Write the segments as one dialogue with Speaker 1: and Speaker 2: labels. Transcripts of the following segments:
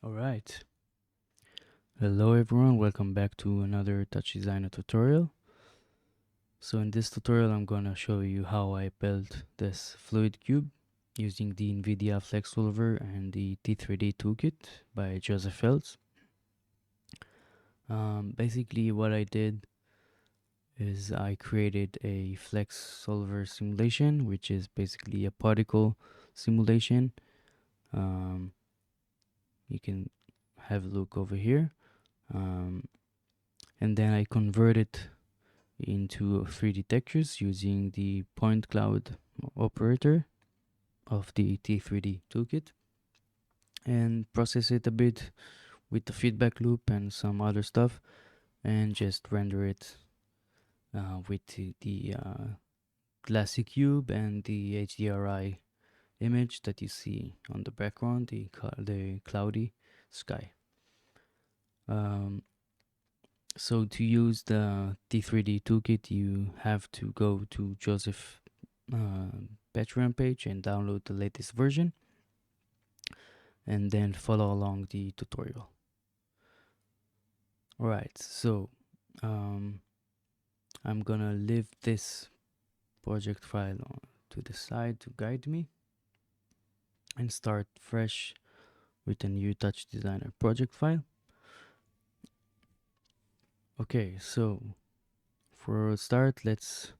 Speaker 1: Alright, hello everyone, welcome back to another TouchDesigner tutorial. So in this tutorial I'm gonna show you how I built this fluid cube using the Nvidia Flex Solver and the T3D Toolkit by Josef Pelz. Basically what I did is I created a Flex Solver simulation, which is basically a particle simulation. You can have a look over here. And then I converted into 3D textures using the point cloud operator of the T3D toolkit and process it a bit with the feedback loop and some other stuff, and just render it with the classic cube and the HDRI image that you see on the background, the cloudy sky. So to use the T3D toolkit, you have to go to Josef Patreon page and download the latest version, and then follow along the tutorial. Alright, so I'm gonna leave this project file to the side to guide me and start fresh with a new TouchDesigner project file. Okay, so for a start, let's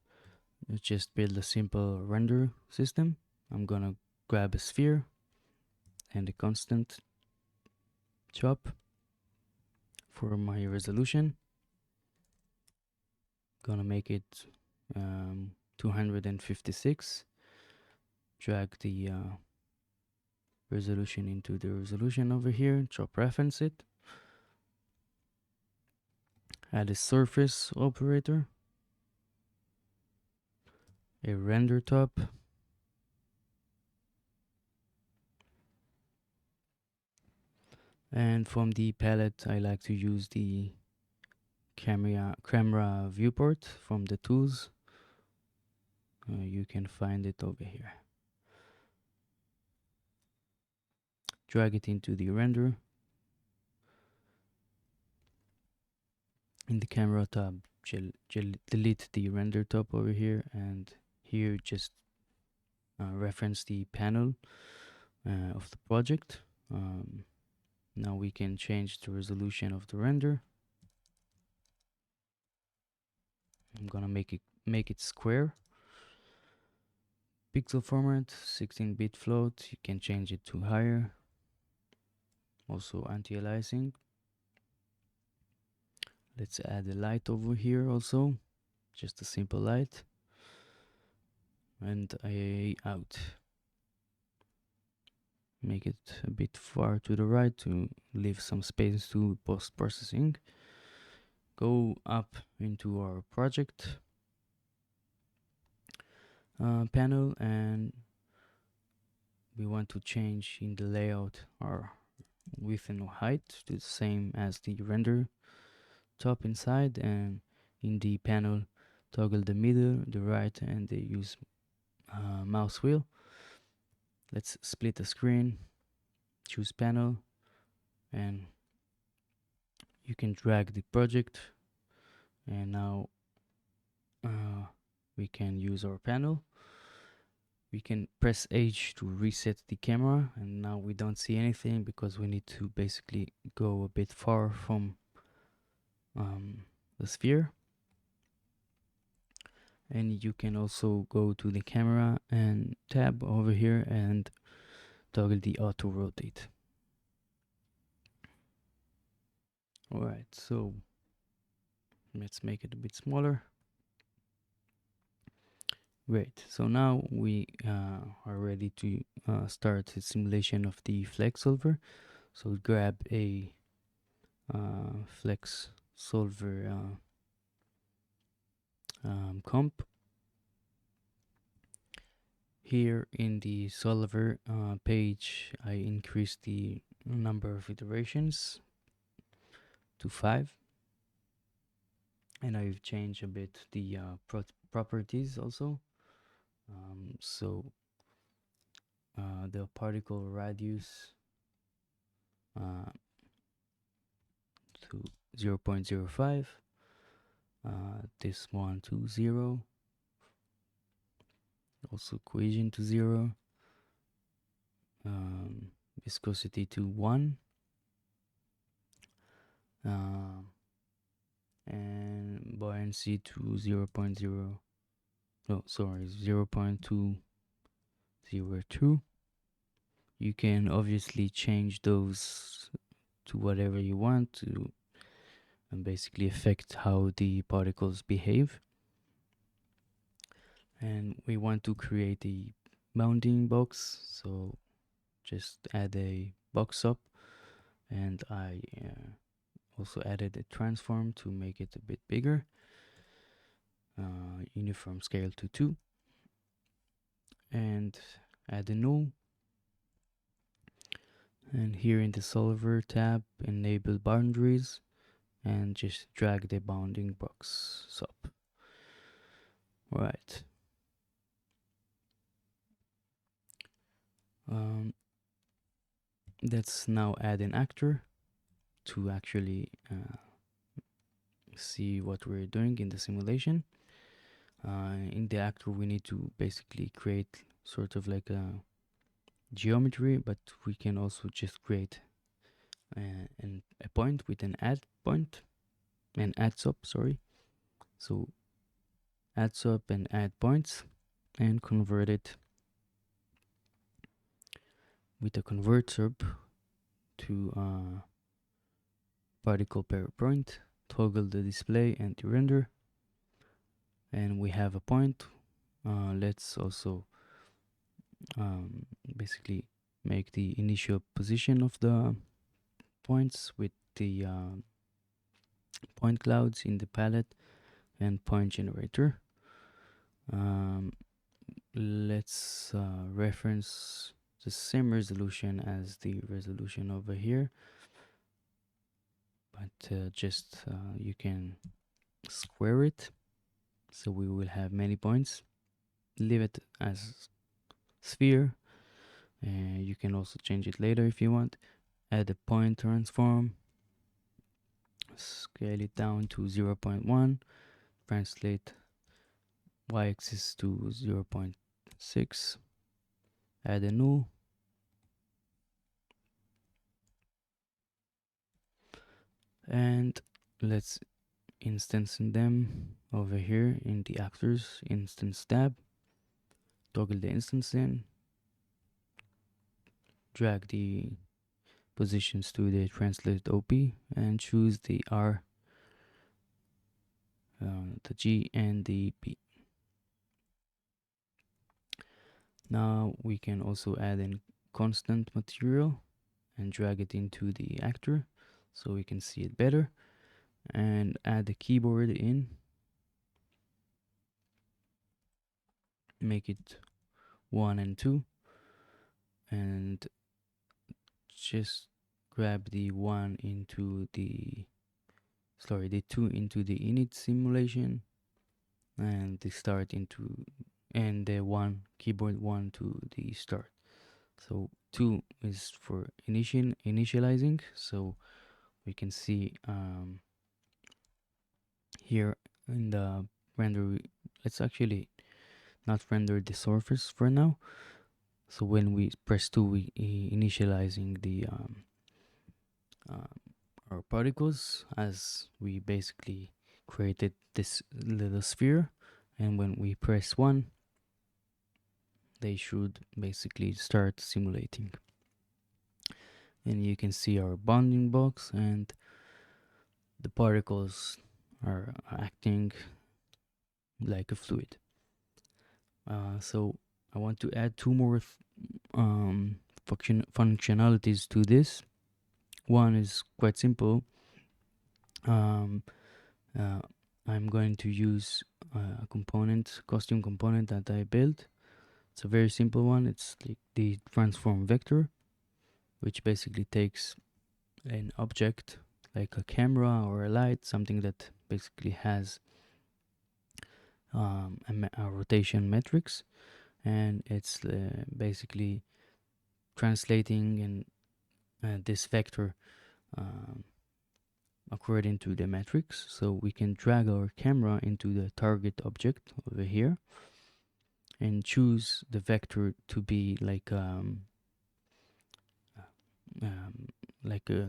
Speaker 1: just build a simple render system. I'm gonna grab a sphere and a constant chop for my resolution. Gonna make it 256. Drag the resolution into the resolution over here, chop reference it. Add a surface operator, a render top, and from the palette I like to use the camera viewport from the tools. You can find it over here. Drag it into the render. In the camera tab, delete the render top over here, and here just reference the panel of the project. Now we can change the resolution of the render. I'm gonna make it square. Pixel format 16-bit float. You can change it to higher. Also anti-aliasing. Let's add a light over here also, just a simple light, and IA out. Make it a bit far to the right to leave some space to post-processing. Go up into our project panel, and we want to change in the layout our width and height to the same as the render top inside, and in the panel toggle the middle, the right, and the use mouse wheel. Let's split the screen, choose panel, and you can drag the project, and now we can use our panel. We can press H to reset the camera, and now we don't see anything because we need to basically go a bit far from the sphere. And you can also go to the camera and tab over here and toggle the auto rotate. Alright, so let's make it a bit smaller. Great, so now we are ready to start the simulation of the Flex Solver. So grab a Flex Solver comp. Here in the solver page, I increased the number of iterations to 5, and I've changed a bit the properties also. So the particle radius to 0.05, this one to 0, also cohesion to 0, viscosity to 1, and buoyancy to 0.0, no, sorry, 0.202. You can obviously change those to whatever you want to, and basically affect how the particles behave. And we want to create a bounding box, so just add a box up, and I also added a transform to make it a bit bigger, uniform scale to 2, and add a null. And here in the solver tab, enable boundaries, and just drag the bounding box up. Right. Let's now add an actor to actually see what we're doing in the simulation. In the actor, we need to basically create sort of like a geometry, but we can also just create a point with an add point, and add sub, sorry. So add sub and add points, and convert it with a convert sub to particle per point, toggle the display and the render, and we have a point. Let's also basically make the initial position of the points with the point clouds in the palette and point generator. Let's reference the same resolution as the resolution over here, but just you can square it, so we will have many points. Leave it as sphere, and you can also change it later if you want. Add a point transform, scale it down to 0.1, translate y-axis to 0.6, add a null, and let's instance them over here in the actors instance tab. Toggle the instance in, drag the positions to the translate OP, and choose the R, the G, and the P. Now we can also add in constant material and drag it into the actor so we can see it better, and add the keyboard in, make it 1 and 2, and just grab the 1 into the, sorry, the 2 into the init simulation, and the start into, and the 1 keyboard 1 to the start. So 2 is for initializing, so we can see here in the render, let's actually not render the surface for now. So when we press 2, we initializing the our particles, as we basically created this little sphere, and when we press 1, they should basically start simulating. And you can see our bounding box, and the particles are acting like a fluid. So I want to add two more functionalities to this. One is quite simple. I'm going to use a component, costume component that I built. It's a very simple one. It's like the transform vector, which basically takes an object like a camera or a light, something that basically has a rotation matrix, and it's basically translating and this vector according to the matrix. So we can drag our camera into the target object over here and choose the vector to be um,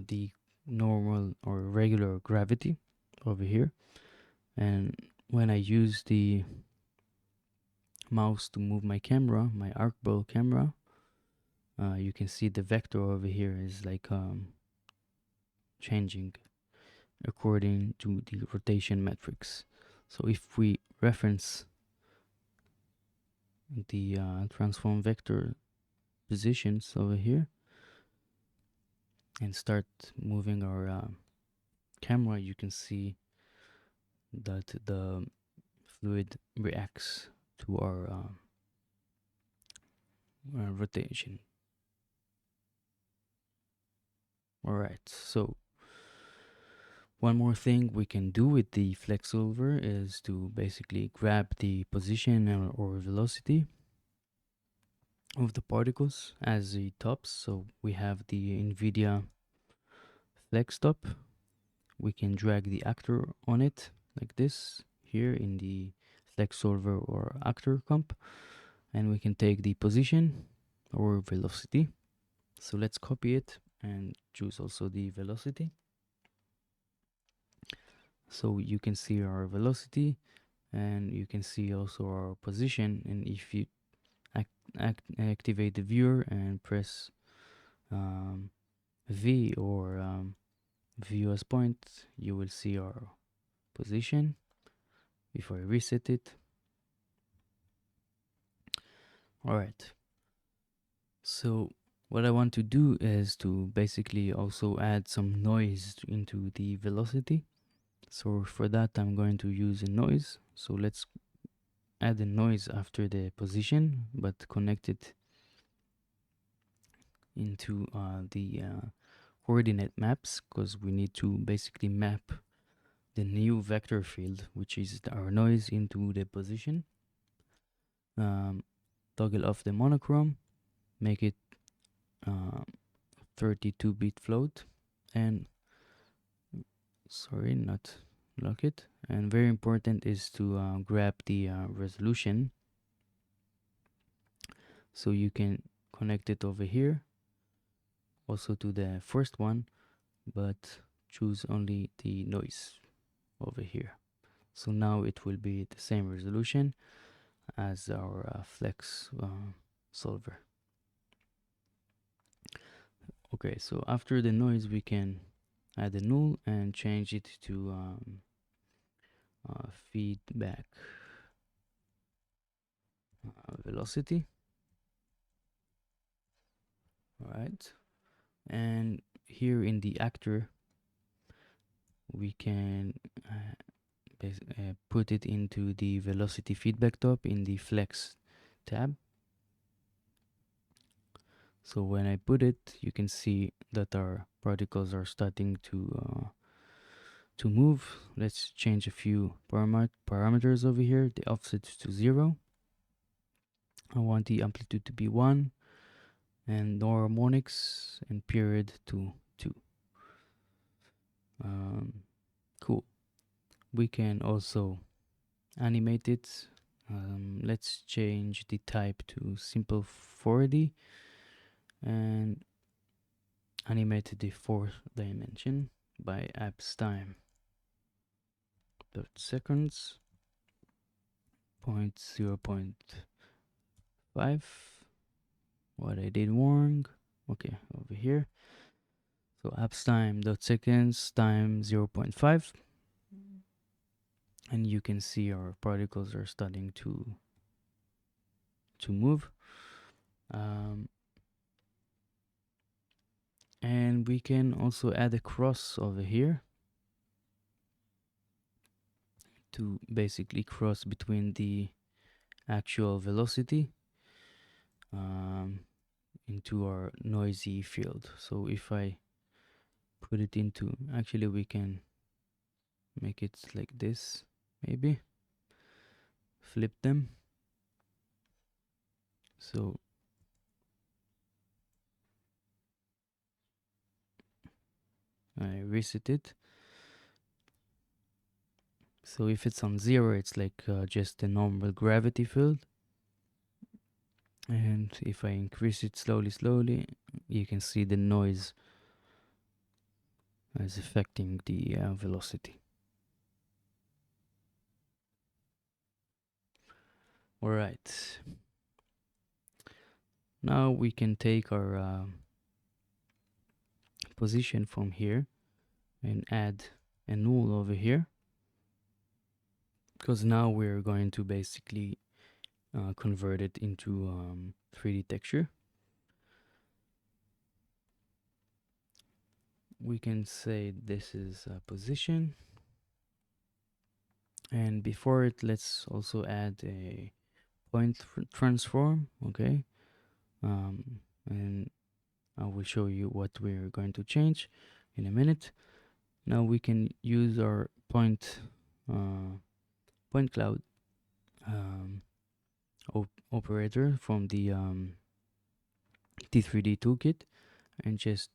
Speaker 1: the normal or regular gravity over here. And when I use the mouse to move my camera, my arc ball camera, you can see the vector over here is changing according to the rotation matrix. So if we reference the transform vector positions over here and start moving our camera, you can see that the fluid reacts to our rotation. Alright, so one more thing we can do with the flex solver is to basically grab the position or velocity of the particles as the tops. So we have the Nvidia flex top. We can drag the actor on it like this here in the flex solver or actor comp, and we can take the position or velocity. So let's copy it and choose also the velocity. So you can see our velocity and you can see also our position. And if you activate the viewer and press V or view as point, you will see our position. If I reset it, alright. So what I want to do is to basically also add some noise into the velocity. So for that I'm going to use a noise. So let's add a noise after the position, but connect it into the coordinate maps, because we need to basically map the new vector field, which is our noise, into the position. Toggle off the monochrome, make it 32-bit float, and sorry, not lock it. And very important is to grab the resolution, so you can connect it over here also to the first one, but choose only the noise over here. So now it will be the same resolution as our flex solver. Okay, so after the noise we can add a null and change it to feedback velocity. Alright, and here in the actor we can put it into the velocity feedback top in the flex tab. So when I put it, you can see that our particles are starting to move. Let's change a few parameters over here. The offset to 0. I want the amplitude to be 1, and no harmonics, and period to 2. Cool. We can also animate it. Let's change the type to simple 4D and animate the fourth dimension by apps time dot seconds 0.5. What I did wrong. Okay, over here. So apps time dot seconds time 0.5, and you can see our particles are starting to move. And we can also add a cross over here to basically cross between the actual velocity into our noisy field. So if I put it into, actually we can make it like this, maybe flip them. So I reset it. So if it's on 0, it's like just a normal gravity field. And if I increase it slowly, you can see the noise is affecting the velocity. Alright. Now we can take our position from here and add a null over here, because now we're going to basically convert it into 3D texture. We can say this is a position, and before it, let's also add a point transform. Okay, and I will show you what we're going to change in a minute. Now we can use our point cloud operator from the T3D toolkit, and just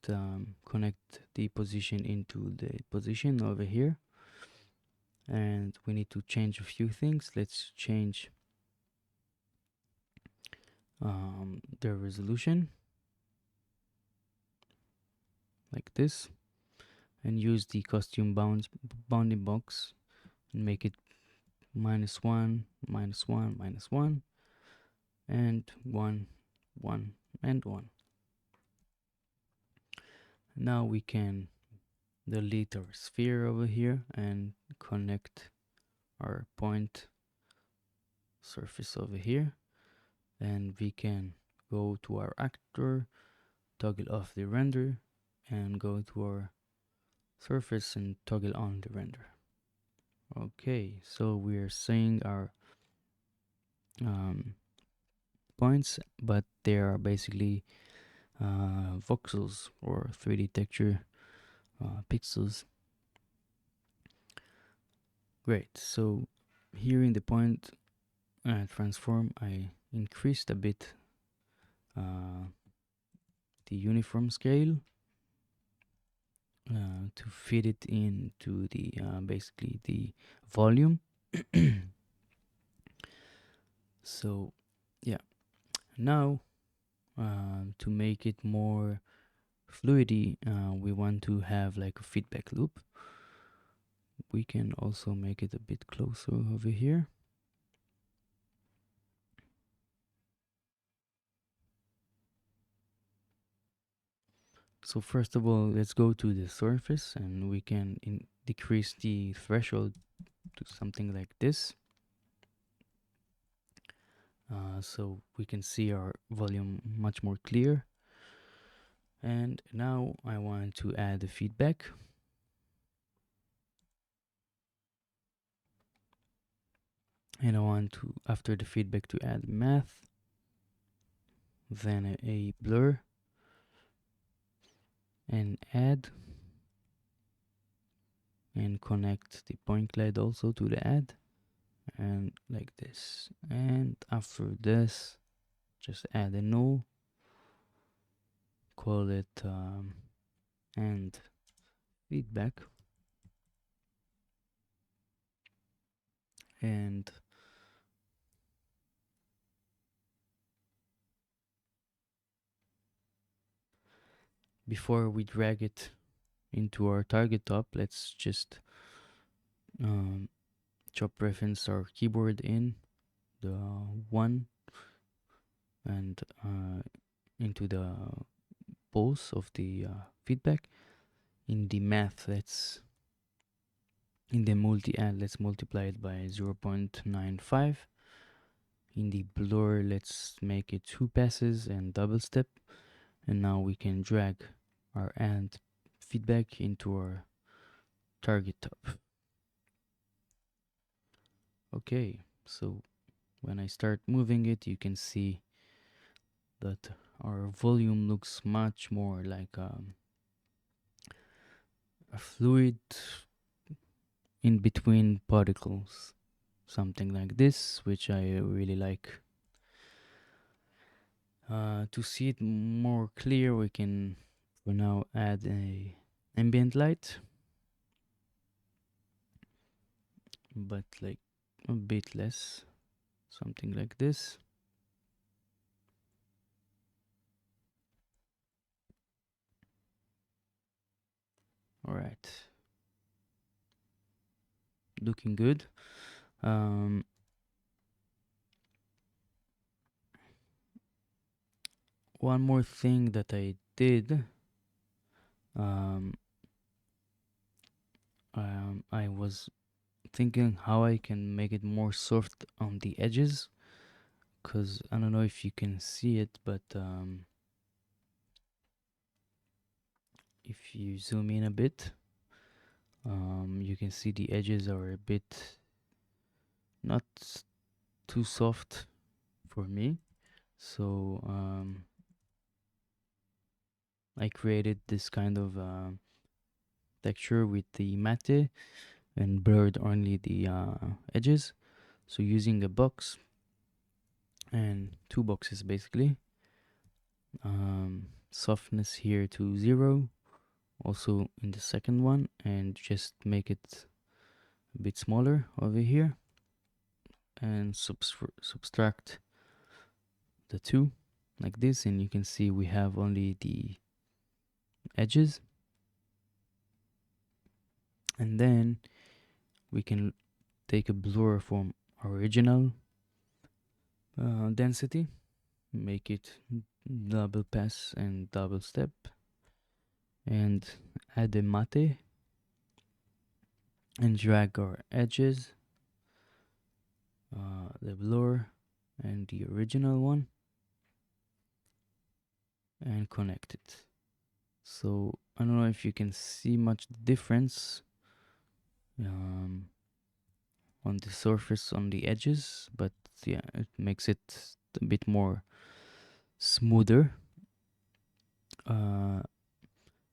Speaker 1: connect the position into the position over here. And we need to change a few things. Let's change the resolution like this, and use the costume bounding box and make it -1, -1, -1, and 1, 1, and 1. Now we can delete our sphere over here and connect our point surface over here, and we can go to our actor, toggle off the render, and go to our surface and toggle on the render. Okay, so we're seeing our points, but they are basically voxels or 3D texture pixels. Great. So here in the point transform, I increased a bit the uniform scale to fit it into the basically the volume. So yeah, now to make it more fluidy, we want to have like a feedback loop. We can also make it a bit closer over here. So first of all, let's go to the surface, and we can decrease the threshold to something like this. So we can see our volume much more clear. And now I want to add the feedback. And I want to, after the feedback, to add math, then a blur, and add, and connect the point cloud also to the add, and like this. And after this, just add a null, call it and feedback, and before we drag it into our target top, let's just chop reference our keyboard in the 1 and into the pulse of the feedback. In the math, in the multi-add, let's multiply it by 0.95. In the blur, let's make it 2 passes and double step. And now we can drag our add feedback into our target top. Okay, so when I start moving it, you can see that our volume looks much more like a fluid in between particles, something like this, which I really like. To see it more clear, we can for now add a ambient light, but like a bit less, something like this. All right, looking good. One more thing that I did, I was thinking how I can make it more soft on the edges, because I don't know if you can see it, but if you zoom in a bit, you can see the edges are a bit not too soft for me. So I created this kind of texture with the matte and blurred only the edges. So using a box and two boxes basically, softness here to 0, also in the second one, and just make it a bit smaller over here and subtract the two like this, and you can see we have only the edges. And then we can take a blur from original density, make it double pass and double step, and add a matte and drag our edges, the blur and the original one, and connect it. So I don't know if you can see much difference on the surface on the edges, but yeah, it makes it a bit more smoother. Yeah,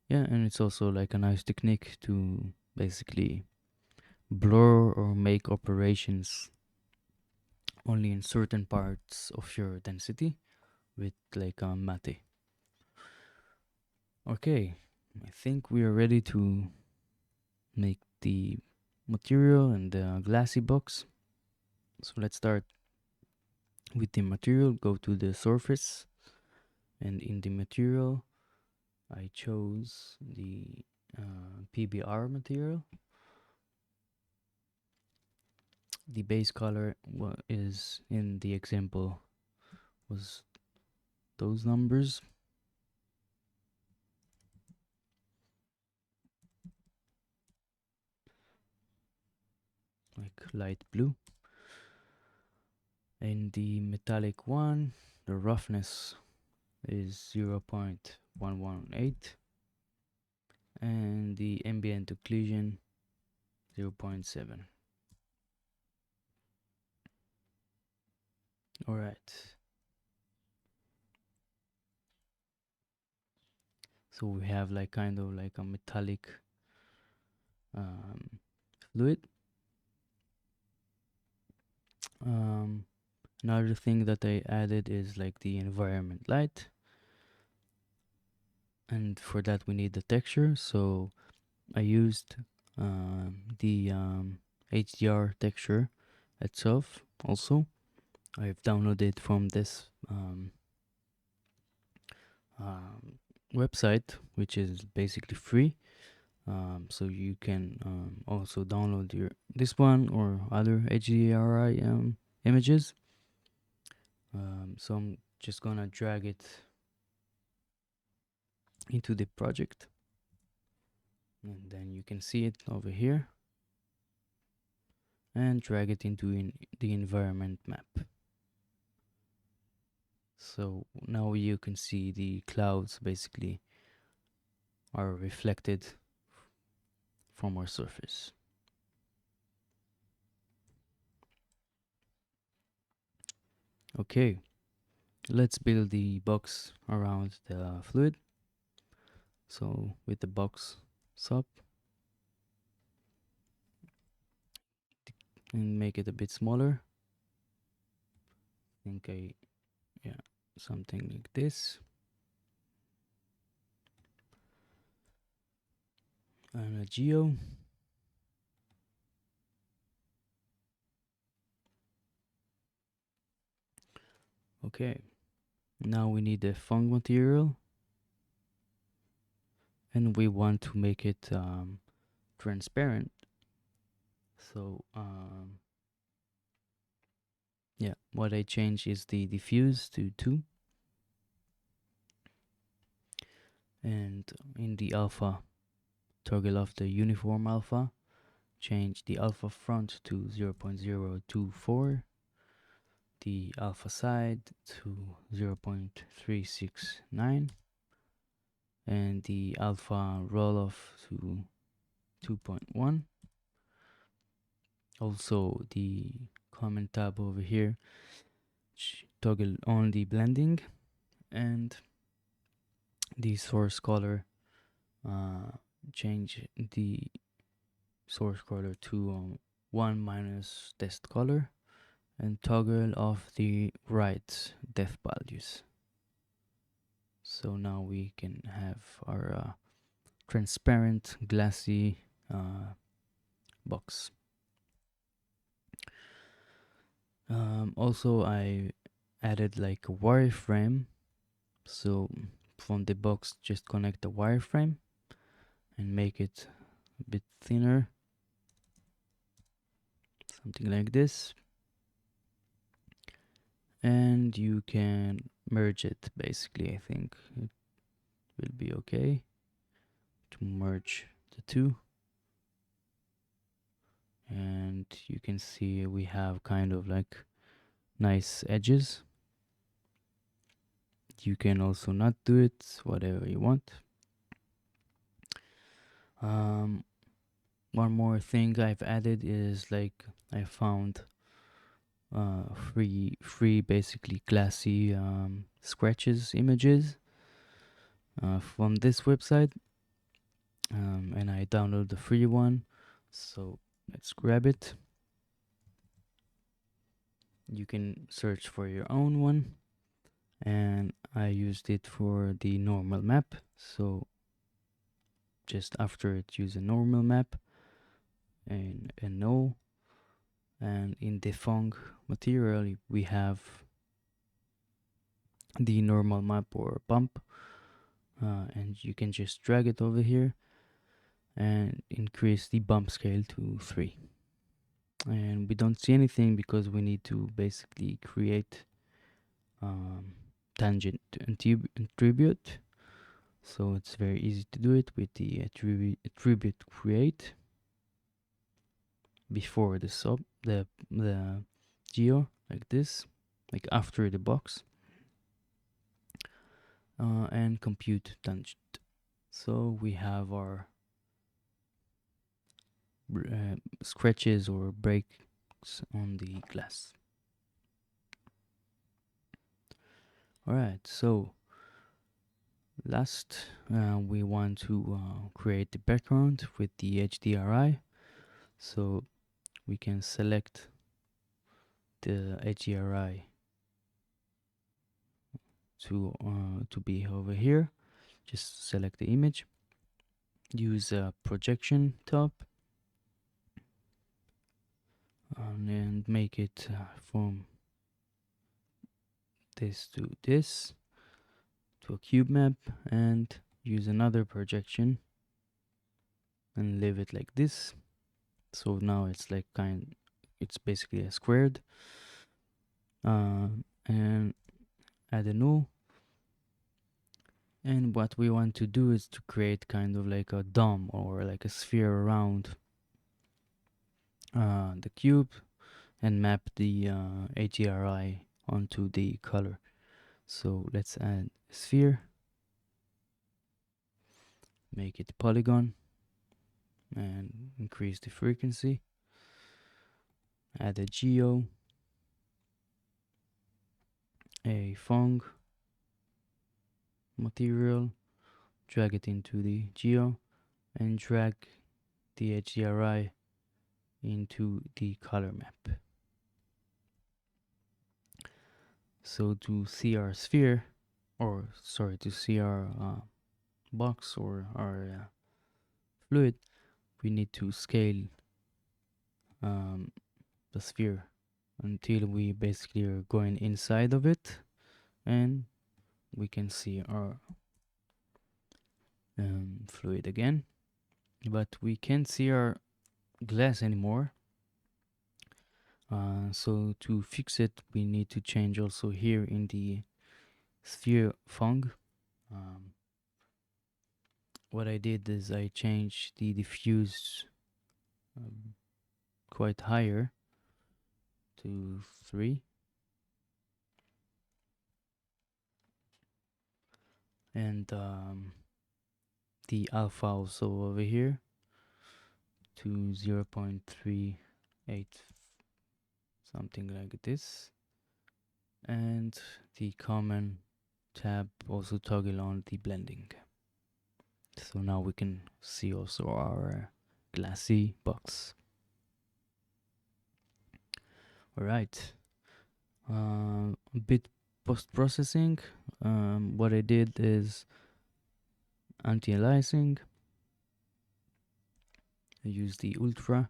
Speaker 1: and it's also like a nice technique to basically blur or make operations only in certain parts of your density with like a matte. Okay, I think we are ready to make the material and the glassy box. So let's start with the material. Go to the surface, and in the material I chose the PBR material. The base color is in the example was those numbers, like light blue. And the metallic one, the roughness is 0.118, and the ambient occlusion 0.7. All right, so we have like kind of like a metallic fluid. Another thing that I added is like the environment light, and for that we need the texture. So I used the HDR texture itself. Also, I've downloaded from this website, which is basically free. So you can also download this one or other HDRI images. So I'm just gonna drag it into the project, and then you can see it over here, and drag it into the environment map. So now you can see the clouds basically are reflected from our surface. Okay, let's build the box around the fluid. So with the box sub, and make it a bit smaller. I think yeah, something like this. and a geo. Okay, now we need the font material, and we want to make it transparent. So yeah, what I change is the diffuse to 2, and in the alpha, toggle off the uniform alpha, change the alpha front to 0.024, the alpha side to 0.369, and the alpha roll off to 2.1. Also the comment tab over here, toggle on the blending, and the source color, change the source color to 1 minus test color, and toggle off the right depth values. So now we can have our transparent glassy box. Also I added like a wireframe, so from the box just connect the wireframe and make it a bit thinner, something like this, and you can merge it. Basically I think it will be okay to merge the two, and you can see we have kind of like nice edges. You can also not do it, whatever you want. One more thing I've added is like I found free basically classy scratches images from this website, and I download the free one, so let's grab it. You can search for your own one, and I used it for the normal map, so just after it use a normal map and a null, and in the font material we have the normal map or bump, and you can just drag it over here and increase the bump scale to 3. And we don't see anything because we need to basically create tangent attribute, so it's very easy to do it with the attribute create before the the geo, like this, like after the box, and compute tangent. So we have our scratches or breaks on the glass. Alright, so last we want to create the background with the HDRI, so we can select the HDRI to be over here. Just select the image, use a projection top, and make it from this to this to a cube map, and use another projection and leave it like this. So now it's like it's basically a squared, and add a null. And what we want to do is to create kind of like a dome or like a sphere around the cube, and map the HDRI onto the color. So let's add a sphere, make it polygon, and increase the frequency. Add a geo, a fong material, drag it into the geo, and drag the HDRI into the color map. So to see our sphere, or sorry, to see our box or our fluid, we need to scale the sphere until we basically are going inside of it, and we can see our fluid again, but we can't see our glass anymore. So to fix it, we need to change also here in the sphere fung. What I did is I changed the diffuse quite higher to 3, and the alpha also over here to 0.38, something like this, and the common tab also toggle on the blending. So now we can see also our glassy box. Alright, a bit post-processing. What I did is anti-aliasing. I use the ultra.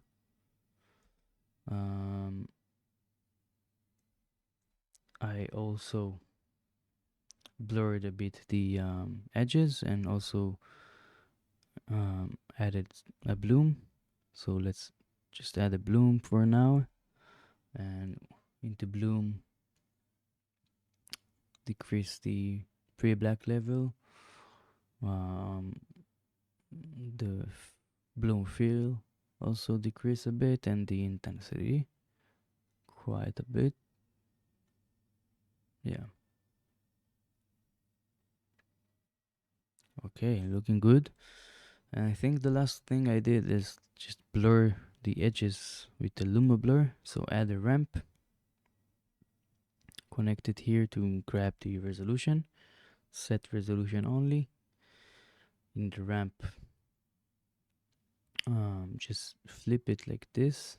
Speaker 1: I also blurred a bit the edges and also added a bloom. So let's just add a bloom for now, and into bloom decrease the pre-black level, the bloom fill also decrease a bit, and the intensity quite a bit. Yeah, okay, looking good. And I think the last thing I did is just blur the edges with the luma blur. So add a ramp, connect it here to grab the resolution, set resolution only. In the ramp, just flip it like this,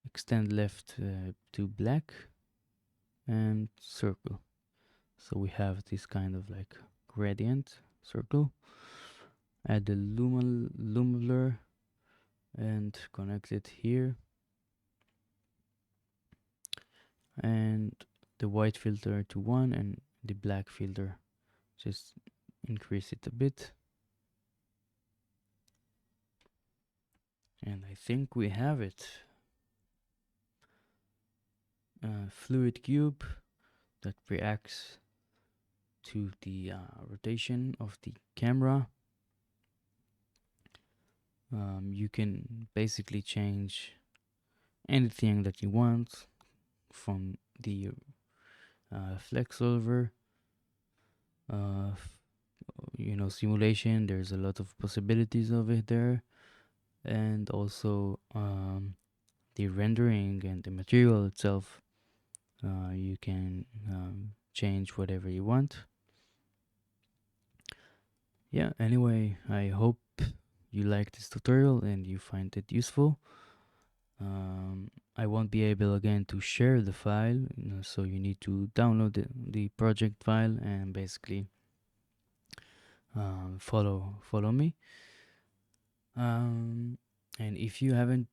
Speaker 1: extend left to black, and circle. So we have this kind of like gradient circle. Add the luma blur and connect it here, and the white filter to 1, and the black filter just increase it a bit. And I think we have it. Fluid cube that reacts to the rotation of the camera. You can basically change anything that you want from the flex solver, simulation. There's a lot of possibilities of it there, and also the rendering and the material itself. You can change whatever you want. Yeah, anyway, I hope you like this tutorial and you find it useful. I won't be able again to share the file, so you need to download the project file and basically follow me. And if you haven't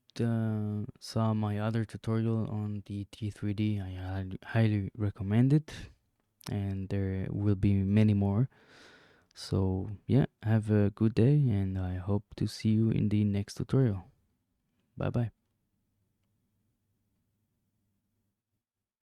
Speaker 1: saw my other tutorial on the T3D, I highly recommend it, and there will be many more. So yeah, have a good day, and I hope to see you in the next tutorial. Bye bye.